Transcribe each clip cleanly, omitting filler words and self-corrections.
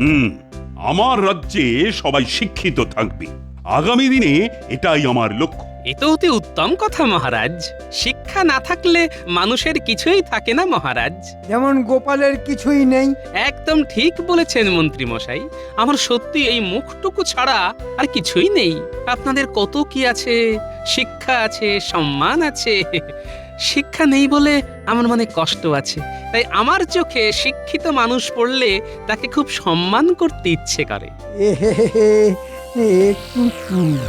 হুম, আমার রাজ্যে সবাই শিক্ষিত থাকবে। আগামী দিনে এটাই আমার লক্ষ্য। এ তো অতি উত্তম কথা মহারাজ। শিক্ষা না থাকলে মানুষের কিছুই থাকে না মহারাজ। যেমন গোপালের কিছুই নেই। একদম ঠিক বলেছেন মন্ত্রী মশাই। আমার সত্যি এই মুখটুকু ছাড়া আর কিছুই নেই। আপনাদের কত কি আছে, শিক্ষা আছে, সম্মান আছে। শিক্ষা নেই বলে আমার মনে কষ্ট আছে। তাই আমার চোখে শিক্ষিত মানুষ পড়লে তাকে খুব সম্মান করতে ইচ্ছে করে। একটু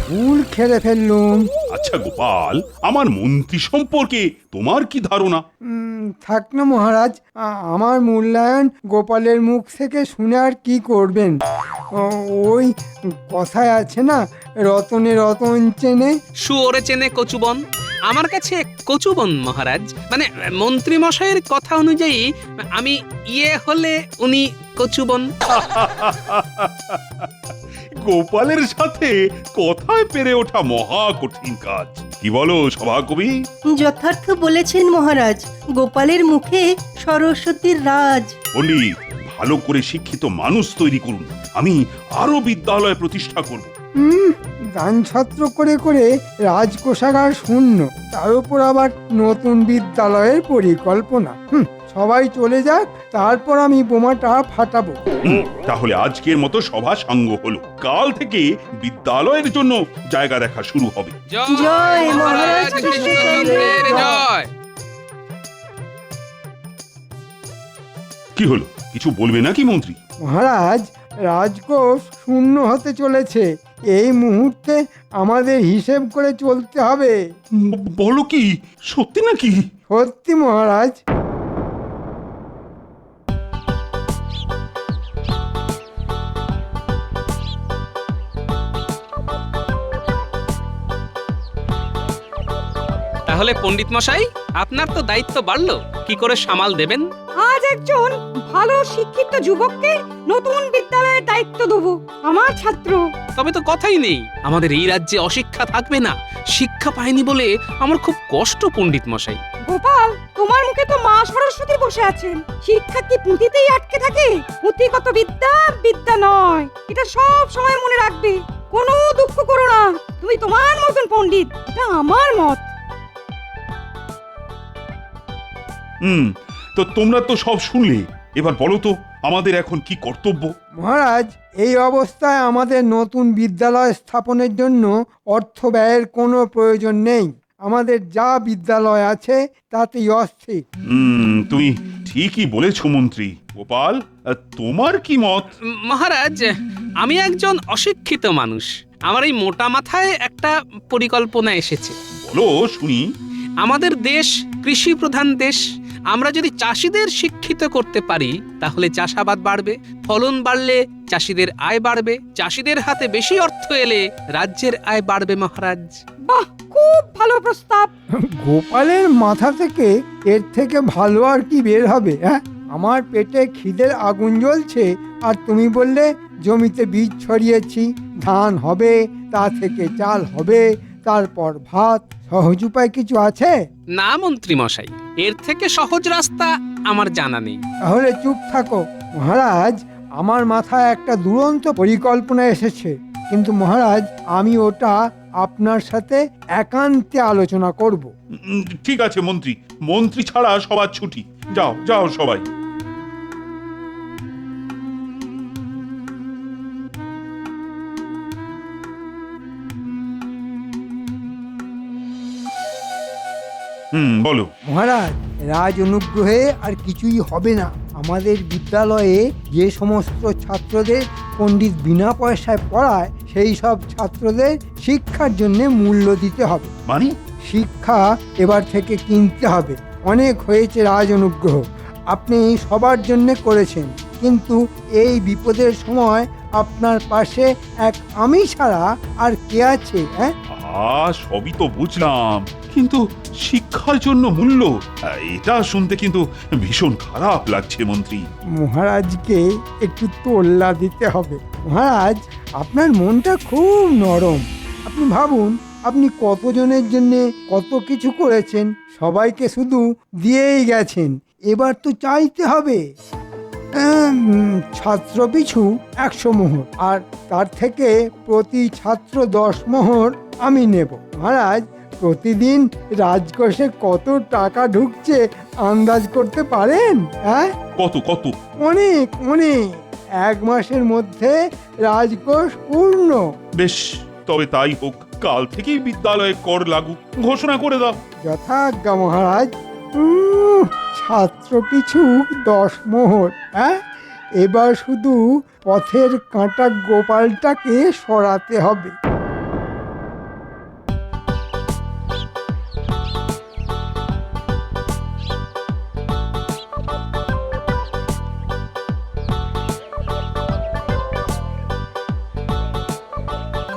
ভুল খেলে ফেললুম। আচ্ছা গোপাল, আমার মন্ত্রী সম্পর্কে তোমার কি ধারণা? থাক না মহারাজ, আমার মূল্যায়ন গোপালের মুখ থেকে শুনে আর কি করবেন? ওই কথায় আছে না, রতনে রতন চেনে। শুয়োরে চেনে কচুবন। আমার কাছে কচুবন মহারাজ, মানে মন্ত্রী মশাইয়ের কথা অনুযায়ী আমি হলে উনি কচুবন। গোপালের সাথে কথায় পেরে ওঠা মহা কঠিন কাজ। কি বলো সভাকবি? যথার্থ বলেছেন মহারাজ, গোপালের মুখে সরস্বতীর রাজ। পণ্ডিত, ভালো করে শিক্ষিত মানুষ তৈরি করুন। আমি আরো বিদ্যালয় প্রতিষ্ঠা করব। দান ছত্র করে করে রাজকোষাগার শূন্য, তার উপর আবার নতুন বিদ্যালয়ের পরিকল্পনা। সবাই চলে যাক, তারপর আমি বোমাটা ফাটাবো। তাহলে আজকের মতো সভা সাঙ্গ হলো। কাল থেকে বিদ্যালয়ের জন্য জায়গা দেখা শুরু হবে। জয় মহারাজ কৃষ্ণচন্দ্রের জয়। কি হলো, কিছু বলবে নাকি মন্ত্রী? মহারাজ, রাজকোষ শূন্য হতে চলেছে। এই মুহূর্তে আমাদের হিসেব করে চলতে হবে। বলো কি, সত্যি নাকি? সত্যি মহারাজ। তাহলে পণ্ডিত মশাই, আপনার তো দায়িত্ব বাড়লো। কি করে সামাল দেবেন? আজ একজন ভালো শিক্ষিত যুবককে নতুন বিদ্যালয়ের দায়িত্ব দেবো, আমার ছাত্র। তবে তো কথাই নেই, আমাদের এই রাজ্যে অশিক্ষা থাকবে না। শিক্ষা পায়নি বলে আমার খুব কষ্ট পণ্ডিত মশাই। গোপাল, তোমার মুখে তো মা সরস্বতী বসে আছেন। শিক্ষা কি পুঁথিতেই আটকে থাকে? পুঁথিগত বিদ্যা বিদ্যা নয়, এটা সব সময় মনে রাখবে। কোনো দুঃখ করো না, তুমি তোমার মতন পণ্ডিত, এটা আমার মত। তো তোমরা তো সব শুনলে, এবার বলো তো আমাদের এখন কি কর্তব্য? মহারাজ, এই অবস্থায় আমাদের নতুন বিদ্যালয় স্থাপনের জন্য অর্থ ব্যয়ের কোনো প্রয়োজন নেই। আমাদের যা বিদ্যালয় আছে তাতেই অস্থির। তুমি ঠিকই বলেছো মন্ত্রী। গোপাল, তোমার কি মত? মহারাজ, আমি একজন অশিক্ষিত মানুষ। আমার এই মোটা মাথায় একটা পরিকল্পনা এসেছে। বলো শুনি। আমাদের দেশ কৃষি প্রধান দেশ। আমরা যদি চাষিদের শিক্ষিত করতে পারি তাহলে চাষাবাদ বাড়বে, ফলন বাড়লে চাষিদের আয় বাড়বে, চাষিদের হাতে বেশি অর্থ এলে রাজ্যের আয় বাড়বে মহারাজ। বাহ, খুব ভালো প্রস্তাব। গোপালের মাথা থেকে এর থেকে ভালো আর কি বের হবে? হ্যাঁ, আমার পেটে খিদের আগুন জ্বলছে, আর তুমি বললে জমিতে বীজ ছড়িয়েছি, ধান হবে, তা থেকে চাল হবে, তারপর ভাত। সহজ উপায় কিছু আছে? না মন্ত্রী মশাই, এর থেকে সহজ রাস্তা আমার জানা নেই। তাহলে চুপ থাকো। মহারাজ, আমার মাথায় একটা দুরন্ত পরিকল্পনা এসেছে, কিন্তু মহারাজ আমি ওটা আপনার সাথে একান্তে আলোচনা করব। ঠিক আছে মন্ত্রী, মন্ত্রী ছাড়া সবার ছুটি। যাও যাও সবাই। বলো। মহারাজ, রাজ অনুগ্রহে আর কিছুই হবে না। আমাদের বিদ্যালয়ে যে সমস্ত ছাত্রদের পণ্ডিত বিনা পয়সায় পড়ায়, সেই সব ছাত্রদের শিক্ষার জন্য মূল্য দিতে হবে। মানে? শিক্ষা এবার থেকে কিনতে হবে। অনেক হয়েছে রাজ অনুগ্রহ, আপনি সবার জন্য করেছেন, কিন্তু এই বিপদের সময় আপনার পাশে এক আমি ছাড়া আর কে আছে? হ্যাঁ, সবই তো বুঝলাম, কিন্তু শিক্ষার জন্য মূল্য, এটা শুনতে কিন্তু ভীষণ খারাপ লাগছে মন্ত্রী। মহারাজকে একটু তোল্লা দিতে হবে। মহারাজ, আপনার মনটা খুব নরম। আপনি ভাবুন, আপনি কতজনের জন্য কত কিছু করেছেন, সবাইকে শুধু দিয়েই গেছেন। এবার তো চাইতে হবে। ছাত্র পিছু 100 মোহর, আর তার থেকে প্রতি ছাত্র 10 মোহর আমি নেব। মহারাজ, প্রতিদিন রাজকোষে কত টাকা ঢুকছে আন্দাজ করতে পারেন? হ্যাঁ, কত কত? অনেক অনেক। 1 মাসের মধ্যে রাজকোষ পূর্ণ। বেশ, তবে তাই হোক। কাল থেকেই বিদ্যালয়ে কর লাগু ঘোষণা করে দাও। যথাজ্ঞা মহারাজ। ছাত্র পিছু 10 মোহর। হ্যাঁ, এবার শুধু পথের কাঁটা গোপালটাকে সরাতে হবে।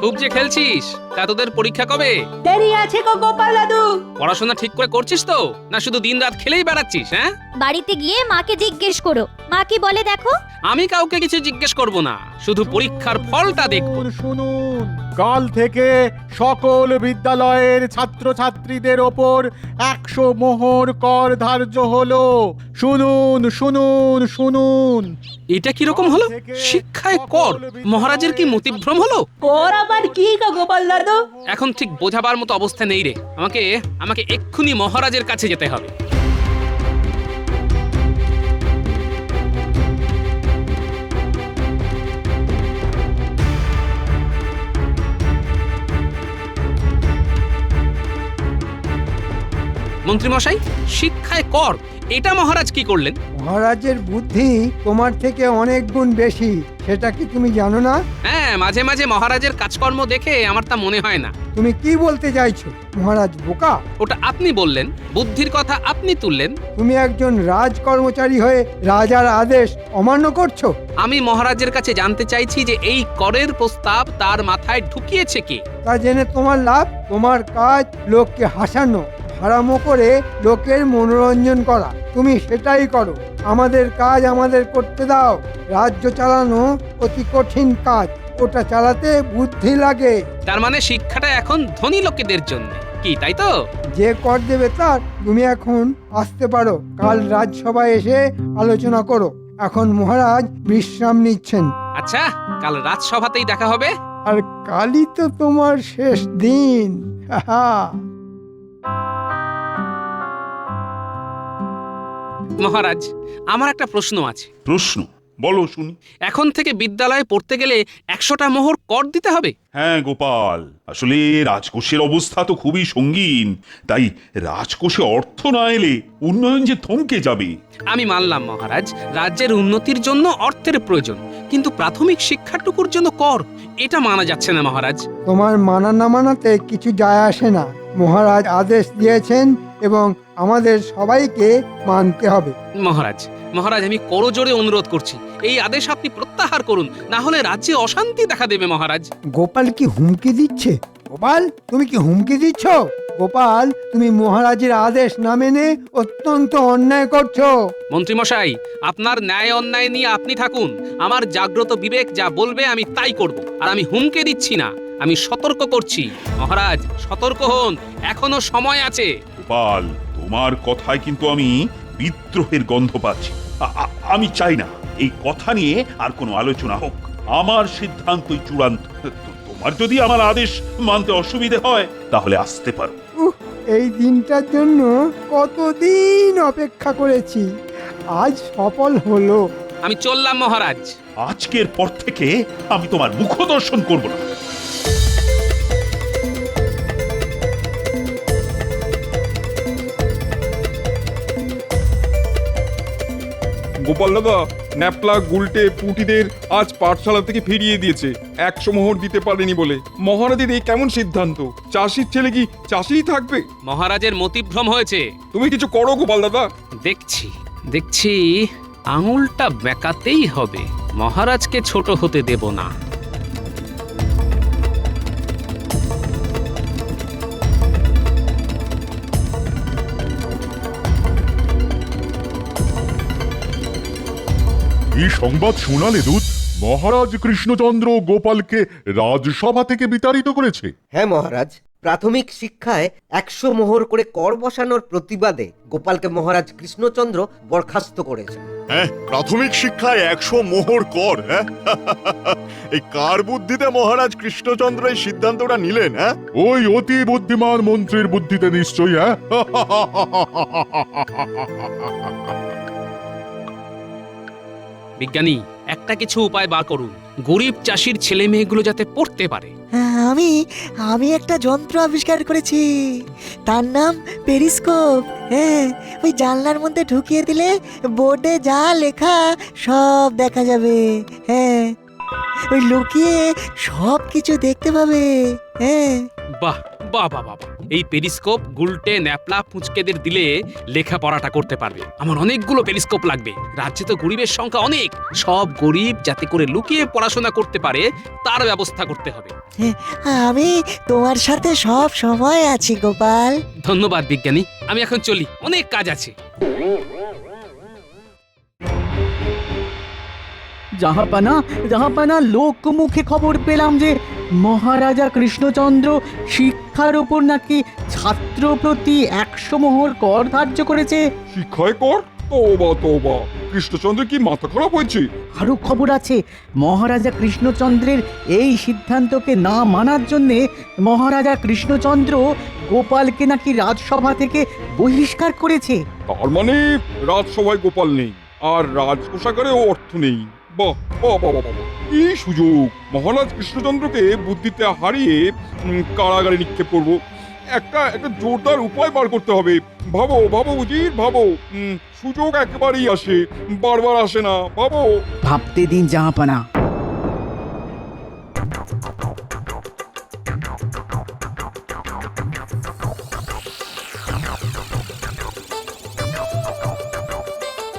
খুব যে খেলছিস, তা তোদের পরীক্ষা কবে? দেরি আছে গো গোপাল দাদু। পড়াশোনা ঠিক করে করছিস তো, না শুধু দিনরাত খেলেই বেড়াচ্ছিস? হ্যাঁ, বাড়িতে গিয়ে মাকে জিজ্ঞেস করো, মা কি বলে দেখো। আমি কাউকে কিছু জিজ্ঞেস করব না, শুধু পরীক্ষার ফলটা দেখব। শুনুন, কাল থেকে সকল বিদ্যালয়ের ছাত্রছাত্রীদের ওপর 100 মোহর কর ধার্য হলো। শুনুন শুনুন শুনুন। এটা কি রকম হলো? শিক্ষায় কর, মহারাজের কি মতিভ্রম হলো? কর আবার কি গো গোপাল দাদু? এখন ঠিক বোঝাবার মতো অবস্থা নেই রে। আমাকে এক্ষুনি মহারাজের কাছে যেতে হবে। মন্ত্রীমশাই, শিক্ষায় কর, এটা মহারাজ কি করলেন? মহারাজের বুদ্ধি তোমার থেকে অনেক গুণ বেশি, সেটা কি তুমি জানো না? হ্যাঁ, মাঝে মাঝে মহারাজের কাজকর্ম দেখে আমার তা মনে হয় না। তুমি কি বলতে চাইছো? মহারাজ বোকা? ওটা আপনি বললেন, বুদ্ধির কথা আপনি তুললেন। তুমি একজন রাজ কর্মচারী হয়ে রাজার আদেশ অমান্য করছো। আমি মহারাজের কাছে জানতে চাইছি যে এই করের প্রস্তাব তার মাথায় ঢুকিয়েছে কে? তা জেনে তোমার লাভ? তোমার কাজ লোককে হাসানো, হারামো করে লোকের মনোরঞ্জন করা। তুমি সেটাই করো। আমাদের কাজ আমাদের করতে দাও। রাজ্য চালানো অতি কঠিন কাজ, ওটা চালাতে বুদ্ধি লাগে। তার মানে শিক্ষাটা এখন ধনী লোকেদের জন্য, কি তাই তো? যে কর দেবে তার। তুমি এখন আসতে পারো, কাল রাজসভায় এসে আলোচনা করো। এখন মহারাজ বিশ্রাম নিচ্ছেন। আচ্ছা, কাল রাজসভাতেই দেখা হবে। আর কালই তো তোমার শেষ দিন। মহারাজ, আমার একটা প্রশ্ন আছে। প্রশ্ন বলো শুনি। এখন থেকে বিদ্যালয়ে পড়তে গেলে 100টা মোহর কর দিতে হবে? হ্যাঁ গোপাল, আসলে রাজকোষের অবস্থা তো খুবই সঙ্গীন। তাই রাজকোষে অর্থ না এলে উন্নয়ন যে থমকে যাবে। আমি মানলাম মহারাজ, রাজ্যের উন্নতির জন্য অর্থের প্রয়োজন, কিন্তু প্রাথমিক শিক্ষাটুকুর জন্য কর, এটা মানা যাচ্ছে না মহারাজ। তোমার মানা না মানাতে কিছু যায় আসে না। মহারাজ আদেশ দিয়েছেন এবং আমাদের সবাইকে মানতে হবে। মহারাজ, আমি করজোড়ে অনুরোধ করছি, এই আদেশ আপনি প্রত্যাহার করুন, না হলে রাজ্যে অশান্তি দেখা দেবে মহারাজ। গোপাল কি হুমকি দিচ্ছে? গোপাল, তুমি কি হুমকি দিচ্ছ? গোপাল, তুমি মহারাজের আদেশ না মেনে অত্যন্ত অন্যায় করছো। মন্ত্রীমশাই, আপনার ন্যায় অন্যায় নিয়ে আপনি থাকুন। আমার জাগ্রত বিবেক যা বলবে আমি তাই করব, আর আমি হুমকে দিচ্ছি না, আমি সতর্ক করছি। মহারাজ, সতর্ক হন, এখনো সময় আছে। গোপাল, তোমার কথায় কিন্তু আমি বিদ্রোহের গন্ধ পাচ্ছি। আমি চাই না এই কথা নিয়ে আর কোনো আলোচনা হোক। আমার সিদ্ধান্তই চূড়ান্ত। তোমার যদি আমার আদেশ মানতে অসুবিধে হয় তাহলে আসতে পারো। এই দিনটার জন্য কতদিন অপেক্ষা করেছি, আজ সফল হলো। আমি চললাম মহারাজ। আজকের পর থেকে আমি তোমার মুখ দর্শন করব না। গোপাল দাদা, ন্যাপলা গুলটে পুটিদের আজ পাঠশালা থেকে ফিরিয়ে দিয়েছে 100 মোহর দিতে পারেনি বলে। মহারাজের এই কেমন সিদ্ধান্ত? চাষির ছেলে কি চাষিই থাকবে? মহারাজের মতিভ্রম হয়েছে। তুমি কিছু করো গোপাল দাদা। দেখছি আঙুলটা বেঁকাতেই হবে। মহারাজকে ছোট হতে দেব না। এই সংবাদ শোনালে দূত, মহারাজ কৃষ্ণচন্দ্র গোপালকে রাজসভা থেকে বিতাড়িত করেছে। হ্যাঁ মহারাজ, প্রাথমিক শিক্ষায় 100 মোহর করে কর বসানোর প্রতিবাদে গোপালকে মহারাজ কৃষ্ণচন্দ্র বরখাস্ত করেছেন। হ্যাঁ, প্রাথমিক শিক্ষায় 100 মোহর কর, হ্যাঁ? এই কার বুদ্ধিতে মহারাজ কৃষ্ণচন্দ্র এই সিদ্ধান্তটা নিলেন? হ্যাঁ, ওই অতি বুদ্ধিমান মন্ত্রীর বুদ্ধিতে নিশ্চয়ই। হ্যাঁ, বিজ্ঞানী, একটা কিছু উপায় বার করুন, গরিব চাষির ছেলে মেয়েগুলো যাতে পড়তে পারে। আমি আমি একটা যন্ত্র আবিষ্কার করেছি, তার নাম পেরিস্কোপ। হ্যাঁ, ওই জানলার মধ্যে ঢুকিয়ে দিলে বোর্ডে যা লেখা সব দেখা যাবে। হ্যাঁ, ওই লুকিয়ে সব কিছু দেখতে পাবে। হ্যাঁ, বাহ বাহ বাহ বাহ! এই পেরিস্কোপ গুলটে ন্যাপলা পুঁচকেদের দিলে লেখাপড়াটা করতে পারবে। আমার অনেকগুলো পেরিস্কোপ লাগবে। রাজ্যে তো গরিবের সংখ্যা অনেক, সব গরিব যাতে করে লুকিয়ে পড়াশোনা করতে পারে তার ব্যবস্থা করতে হবে। আমি তোমার সাথে সব সময় আছি গোপাল। ধন্যবাদ বিজ্ঞানী, আমি এখন চলি, অনেক কাজ আছে। জাহাপানা লোক মুখে খবর পেলাম যে মহারাজা কৃষ্ণচন্দ্র শিক্ষার উপর নাকি ছাত্র প্রতি 100 মোহর কর ধার্য করেছে। শিক্ষায় কর? তোবা তোবা, কৃষ্ণচন্দ্র কি মাথা খারাপ হয়েছে? আরো খবর আছে, মহারাজা কৃষ্ণচন্দ্রের এই সিদ্ধান্তকে না মানার জন্যে মহারাজা কৃষ্ণচন্দ্র গোপালকে নাকি রাজসভা থেকে বহিষ্কার করেছে। তার মানে রাজসভায় গোপাল নেই, আর রাজকোষাগারেও অর্থ নেই। বাহ বাহ বাহ বাহ! কি সুযোগ! মহারাজ কৃষ্ণচন্দ্রকে বুদ্ধিতে হারিয়ে কারাগারে নিক্ষেপ করব। একটা জোরদার উপায় বার করতে হবে। ভাবো ভাবো উজির, ভাবো। সুযোগ একেবারেই আসে, বারবার আসে না। ভাবো। ভাবতে দিন জাহাপানা।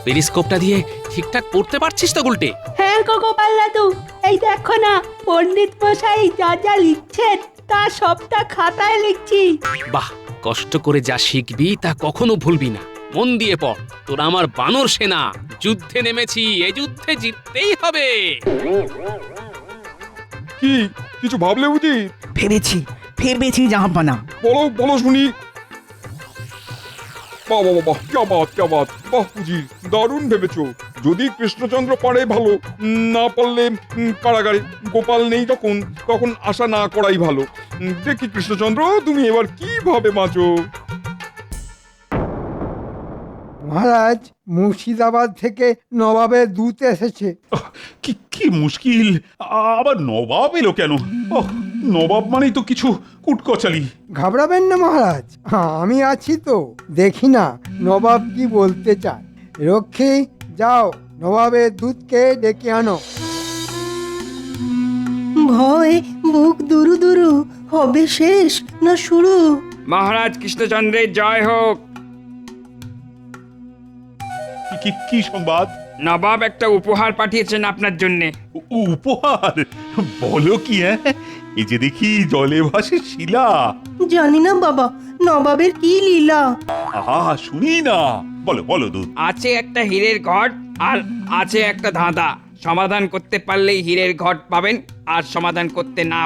পেরিস্কোপটা দিয়ে ঠিকঠাক পড়তে পারছিস তো গুলটে? হ্যাঁ গো গোপাল দাদু, এই দেখো না, পণ্ডিত মশাই যা যা লিখছেন তা সবটা খাতায় লিখছি। বাহ, কষ্ট করে যা শিখবি তা কখনো ভুলবি না, মন দিয়ে পড়। তোরা আমার বানর সেনা, যুদ্ধে নেমেছি, এই যুদ্ধে জিততেই হবে। কি কিছু ভাবলে উজির? ভেবেছি জাহাপানা। বলো বলো শুনি। বাহ বাহ বাহ, ক্যা বাত ক্যা বাত! বাহ উজির, দারুণ ভেবেছো। যদি কৃষ্ণচন্দ্র পারে ভালো, না পারলে কারাগারে। গোপাল নেই তখন আশা না করাই ভালো। দেখি কৃষ্ণচন্দ্র তুমি এবার কিভাবে বাঁচো। মহারাজ, মুর্শিদাবাদ থেকে নবাবের দূত এসেছে। কি কি মুশকিল! আবার নবাব এলো কেন? নবাব মানেই তো কিছু কুটকচালি। ঘাবড়াবেন না মহারাজ, আমি আছি তো। দেখি না নবাব কি বলতে চায়। রক্ষী, যাও নবাবের দূতকে ডেকে আনো। ভয় বুক দুরু দুরু, হবে শেষ না শুরু? মহারাজ কৃষ্ণচন্দ্রের জয় হোক। কি সংবাদ? নবাব একটা উপহার পাঠিয়েছেন আপনার জন্যে। উপহার? বলো কি? এই যে দেখি জলে ভাসে শিলা। জানি না বাবা, নবাবের কি লীলা। আহা, শুনি না। বলো বলো দূত। আছে একটা হীরের ঘট, আর আছে একটা ধাঁধা। সমাধান করতে পারলেই হীরের ঘট পাবেন, আর সমাধান করতে না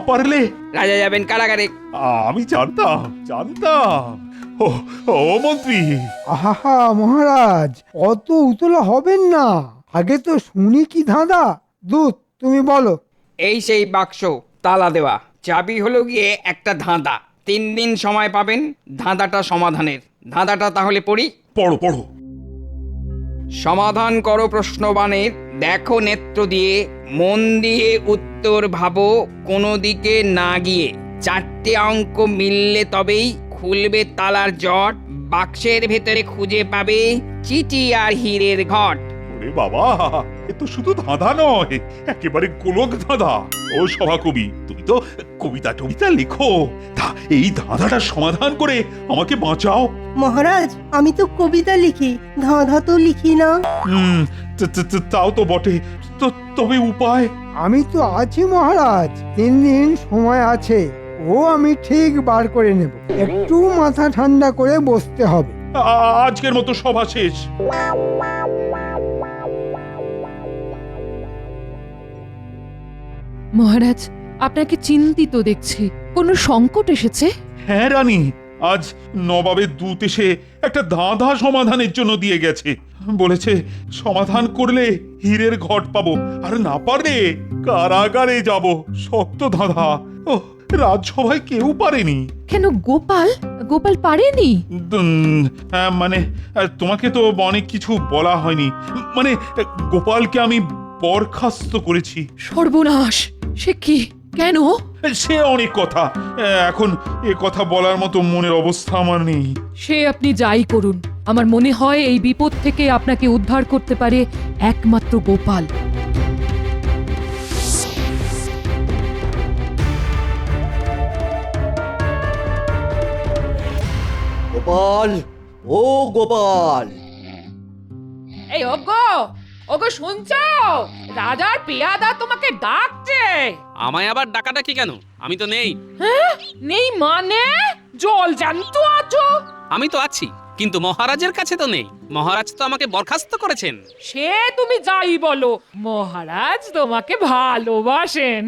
পারলে রাজা যাবেন কারাগারে। আমি জানতাম। ও মন্ত্রী! আহা মহারাজ, অত উতলা হবেন না, আগে তো শুনি কি ধাঁধা। দূত, তুমি বলো। এই সেই বাক্স, তালা দেওয়া, চাবি হলো গিয়ে একটা ধাঁধা। 3 দিন সময় পাবেন ধাঁধাটা সমাধানের। ধাঁধাটা তাহলে পড়ি। পড়ো। সমাধান করো প্রশ্নবাণের, দেখো নেত্র দিয়ে, মন দিয়ে উত্তর ভাবো কোনো দিকে না গিয়ে। 4টে অঙ্ক মিললে তবেই খুলবে তালার জট, বাক্সের ভেতরে খুঁজে পাবে চিঠি আর হীরের ঘট। ওরে বাবা, এ তো শুধু ধাঁধা নয়, একেবারে গোলক ধাঁধা। ও সভাকবি, তুমি তো কবিতা লেখো, তা এই ধাঁধাটার সমাধান করে আমাকে বাঁচাও। মহারাজ, আমি তো কবিতা লিখি, ধাঁধা তো লিখি না। তাও তো বটে, তবে উপায়? আমি তো আছি মহারাজ, 3 দিন সময় আছে। ও আমি ঠিক বার করে নেব, একটু মাথা ঠান্ডা করে বসতে হবে। আজকের মতো সভা শেষ। মহারাজ, আপনাকে চিন্তিত দেখছি। কোনো সংকট এসেছে? হ্যাঁ রানী, আজ নবাবের দূত এসে একটা ধাঁধা সমাধানের জন্য দিয়ে গেছে। বলেছে সমাধান করলে হীরের ঘট পাবো, আর না পারলে কারাগারে যাব। শক্ত ধাঁধা, ও রাজসভায় কেউ পারেনি। কেন গোপাল? গোপাল পারেনি? হ্যাঁ, মানে তোমাকে তো অনেক কিছু বলা হয়নি। মানে গোপালকে আমি বরখাস্ত করেছি। সর্বনাশ! সে কি? কেন? সে অনেক কথা, এখন এ কথা বলার মতো মনের অবস্থা আমার নেই। সে আপনি যাই করুন, আমার মনে হয় এই বিপদ থেকে আপনাকে উদ্ধার করতে পারে একমাত্র গোপাল। গোপাল, ও গোপাল! এই ওগো, ওগো শুনছো? রাজার পেয়াদা তোমাকে ডাকছে। আমায় আবার ডাকাডাকি কেন? আমি তো নেই। হ্যাঁ? নেই মানে? জল জ্যান্ত আছো? আমি তো আছি, কিন্তু মহারাজের কাছে তো নেই। মহারাজ তো আমাকে বরখাস্ত করেছেন। সে তুমি যাই বলো, মহারাজ তোমাকে ভালোবাসেন।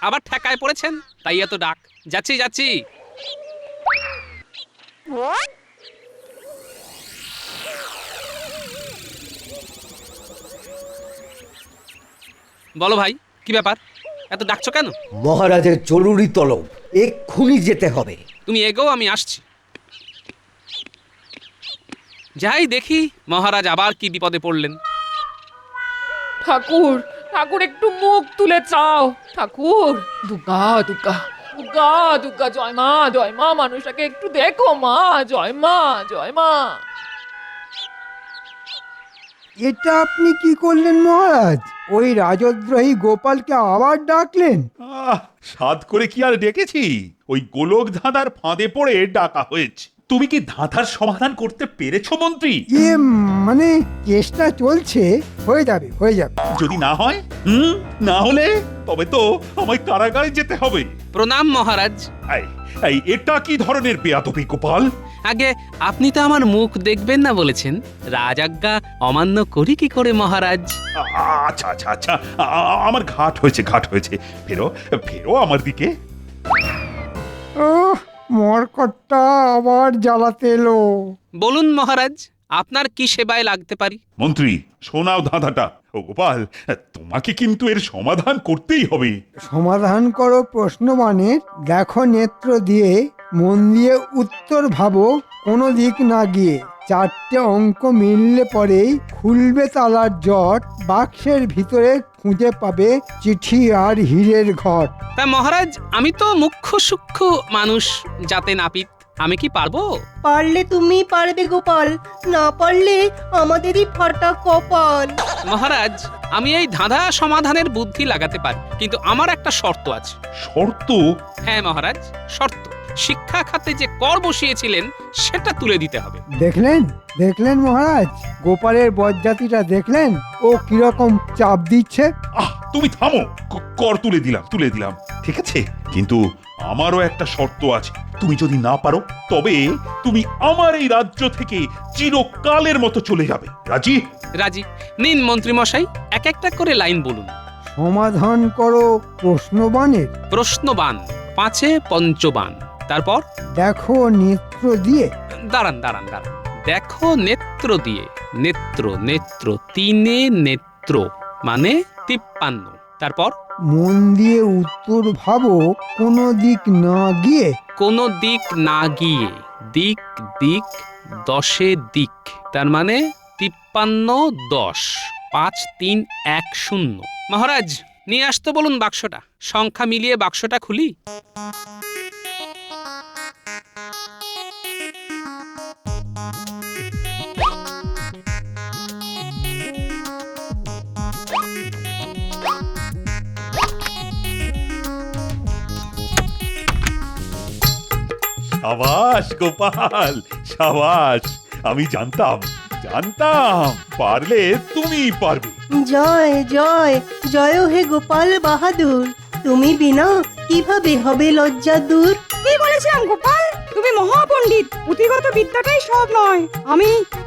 আবার ঠেকায় পড়েছেন, তাই এত ডাক। যাচ্ছি যাচ্ছি। বলো ভাই, কি ব্যাপার? এত ডাকছো কেন? মহারাজের জরুরি তলব, এক্ষুনি যেতে হবে। তুমি এগো, আমি আসছি। যাই দেখি মহারাজ আবার কি বিপদে পড়লেন। ঠাকুর, ঠাকুর একটু মুখ তুলে চাও। ঠাকুর, দুর্গা দুর্গা দুর্গা দুর্গা, জয় মা, মানুষটাকে একটু দেখো মা। জয় মা, জয় মা। এটা আপনি কি করলেন মহারাজ? ওই রাজদ্রোহী গোপালকে আবার ডাকলেন? সাধ করে কি আর ডেকেছি? ওই গোলক ধাঁধার ফাঁদে পড়ে ডাকা হয়েছে। তুমি কি ধাঁধার সমাধান করতে পেরেছো মন্ত্রী? মানে চেষ্টা চলছে, হয়ে যাবে হয়ে যাবে। যদি না হয়, না হলে তবে তো আমায় কারাগারে যেতে হবে। প্রণাম মহারাজ। এটা কি ধরনের বেয়াদবি গোপাল? আগে আপনি তো আমার মুখ দেখবেন না বলেছেন। রাজাজ্ঞা অমান্য করি কি করে মহারাজ? আচ্ছা আচ্ছা আচ্ছা, আমার ঘাট হয়েছে, ঘাট হয়েছে। ফেরো ফেরো আমার দিকে। মরকটটা আবার জ্বালাতে এলো। বলুন মহারাজ, আপনার কি সেবায় লাগতে পারি? মন্ত্রী, শোনাও ধাঁধাটা। ও গোপাল, তোমাকে কিন্তু এর সমাধান করতেই হবে। সমাধান করো প্রশ্নবাণের, দেখো নেত্র দিয়ে, মন দিয়ে উত্তর ভাবো কোনো দিক না গিয়ে। চারটে অঙ্ক মিললে পরেই খুলবে তালার জট, বাক্সের ভিতরে খুঁজে পাবে চিঠি আর হীরের ঘট। তা মহারাজ, আমি তো মুখ্য সূক্ষ্ম মানুষ, যাতে নাপিত। আমি কি পারবো? পারলে তুমি পারবে গোপাল, না পারলে আমাদেরই ফাটা কপাল। মহারাজ, আমি এই ধাঁধা সমাধানের বুদ্ধি লাগাতে পারি, কিন্তু আমার একটা শর্ত আছে। শর্ত? হ্যাঁ মহারাজ, শর্ত। শিক্ষা খাতে যে কর বসিয়েছিলেন সেটা তুলে দিতে হবে। দেখলেন দেখলেন মহারাজ, গোপালের বজ্জাতিটা দেখলেন? ও কিরকম চাপ দিচ্ছে। তুমি থামো। কর তুলে দিলাম, তুলে দিলাম, ঠিক আছে, কিন্তু আমারও একটা শর্ত আছে। তুমি যদি না পারো, তবে তুমি আমার এই রাজ্য থেকে চিরকালের মতো চলে যাবে। রাজি? রাজি। নিন মন্ত্রী মশাই, এক একটা করে লাইন বলুন। সমাধান করো প্রশ্নবাণের। প্রশ্নবাণ, পাঁচে পঞ্চবাণ। তারপর দেখো নেত্র দিয়ে। দাঁড়ান দাঁড়ান দাঁড়ান। দেখো নেত্র দিয়ে। নেত্র নেত্র, তিনে নেত্র মানে 53। তারপর মন দিয়ে উত্তর ভাবো কোনো দিক না গিয়ে। কোনো দিক না গিয়ে, দিক দিক, 10 দিক, তার মানে 53 10, 5 3 1 0। মহারাজ, নিয়ে আসতে বলুন বাক্সটা। সংখ্যা মিলিয়ে বাক্সটা খুলি। সাবাস গোপাল, সাবাস। আমি জানতাম, জানতাম পারলে তুমি পারবে। জয় জয় জয় হে গোপাল বাহাদুর, তুমি বিনা কিভাবে হবে লজ্জা দূর। কি বলেছিলাম গোপাল? তুমি মহাপণ্ডিত, পুঁথিগত বিদ্যাটাই সব নয়।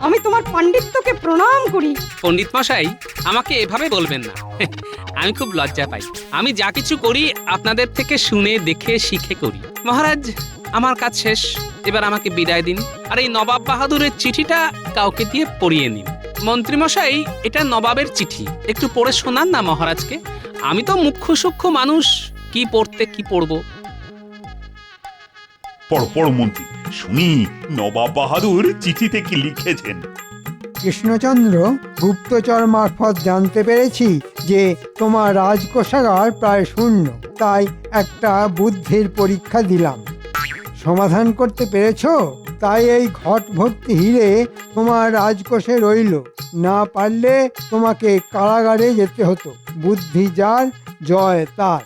আমি তোমার পাণ্ডিত্যকে প্রণাম করি। পণ্ডিত মশাই, আমাকে এভাবে বলবেন না। আমি খুব লজ্জা পাই। আমি যা কিছু করি আপনাদের থেকে শুনে দেখে শিখে করি। মহারাজ, আমার কাজ শেষ, এবার আমাকে বিদায় দিন। আর এই নবাব বাহাদুরের চিঠিটা কাউকে দিয়ে পড়িয়ে নিন। মন্ত্রী মশাই, এটা নবাবের চিঠি, একটু পড়ে শোনান না মহারাজকে। আমি তো মুখ্য সূক্ষ্ম মানুষ, কি পড়তে কি পড়বো। পড়ো পড়ো মন্ত্রী, শুনি নবাব বাহাদুর চিঠিতে কি লিখেছেন। কৃষ্ণচন্দ্র, গুপ্তচর মারফত জানতে পেরেছি যে তোমার রাজকোষাগার প্রায় শূন্য, তাই একটা বুদ্ধির পরীক্ষা দিলাম। সমাধান করতে পেরেছো? তাই এই ঘট ভর্তি হিরে তোমার রাজকোষে রইল। না পারলে তোমাকে কারাগারে যেতে হতো। বুদ্ধি যার, জয় তার।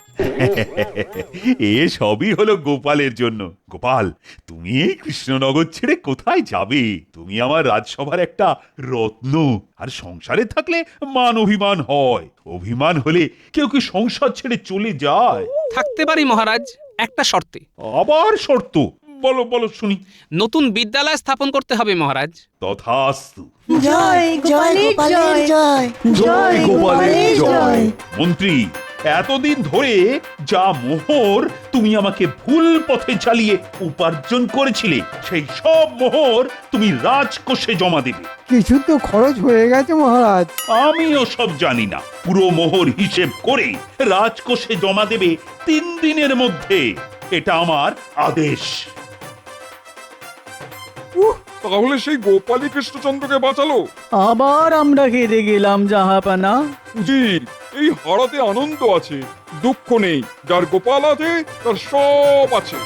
এ সবই হলো গোপালের জন্য। গোপাল, তুমি এই কৃষ্ণনগর ছেড়ে কোথায় যাবে? তুমি আমার রাজসভার একটা রত্ন। আর সংসারে থাকলে মান অভিমান হয়। অভিমান হলে কেউ কি সংসার ছেড়ে চলে যায়? থাকতে পারি মহারাজ, একটা শর্তে। আবার শর্ত? বলো বলো শুনি। নতুন বিদ্যালয় স্থাপন করতে হবে মহারাজ। তথাস্তু। জয় গোপালের জয়, জয় গোপালের জয়। মন্ত্রী, এতদিন ধরে যা মোহর তুমি আমাকে ভুল পথে চালিয়ে উপার্জন করেছিলে, সেই সব মোহর তুমি রাজকোষে জমা দেবে। কিছু তো খরচ হয়ে গেছে মহারাজ। আমিও সব জানি না। পুরো মোহর হিসেব করে রাজকোষে জমা দেবে 3 দিনের মধ্যে। এটা আমার আদেশ। তাহলে সেই গোপালই কৃষ্ণচন্দ্রকে বাঁচালো। আবার আমরা হেরে গেলাম জাহাপানা। উজির, এই হারাতে আনন্দ আছে, দুঃখ নেই। যার গোপাল আছে তার সব আছে।